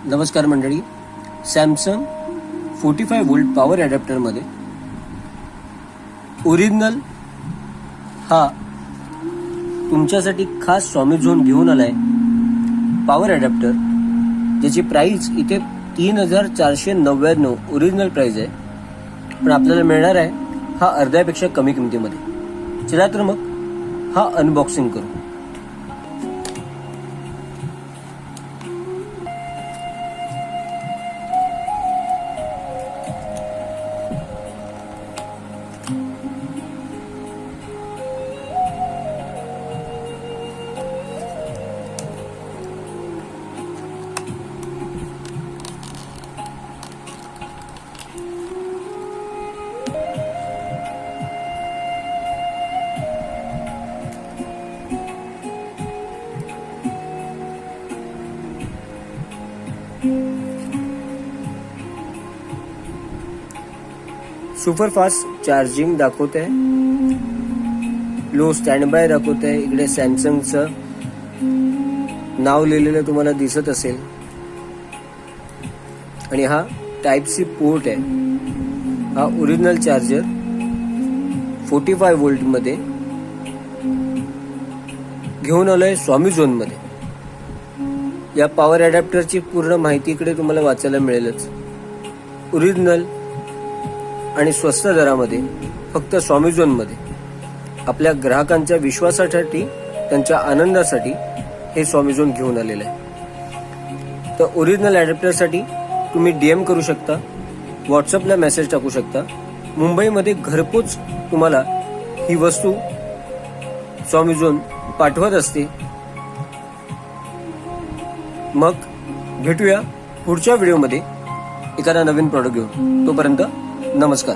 नमस्कार मंडळी. Samsung 45 volt power ॲडॅप्टरमध्ये original हा तुमच्यासाठी खास स्वामी झोन घेऊन आलाय पॉवर ॲडॅप्टर, ज्याची प्राइस इथे 3499 ओरिजिनल प्राइस आहे, पण आपल्याला मिळणार आहे हा अर्ध्यापेक्षा कमी किमतीमध्ये. चला तर मग हा अनबॉक्सिंग करू. सुपर फास्ट चार्जिंग दाखवत आहे, लो स्टँड बाय दाखवत आहे. इकडे सॅमसंगचं नाव लिहिलेलं तुम्हाला दिसत असेल, आणि हा टाइप सी पोर्ट आहे. हा ओरिजिनल चार्जर 45 वोल्ट मध्ये घेऊन आलोय स्वामी झोन मध्ये. या पॉवर ॲडॅप्टरची पूर्ण माहिती इकडे तुम्हाला वाचायला मिळेलच. ओरिजिनल आणि स्वस्त दरामध्ये फक्त स्वामी झोन मध्ये आपल्या ग्राहकांच्या विश्वासासाठी, त्यांच्या आनंदासाठी हे स्वामी झोन घेऊन आलेलं आहे. तर ओरिजिनल ॲडॅप्टरसाठी तुम्ही DM करू शकता, व्हॉट्सअपला मेसेज टाकू शकता. मुंबईमध्ये घरपोच तुम्हाला ही वस्तू स्वामी झोन पाठवत असते. मग भेटूया पुढच्या व्हिडिओमध्ये एखादा नवीन प्रॉडक्ट घेऊन. तोपर्यंत नमस्कार.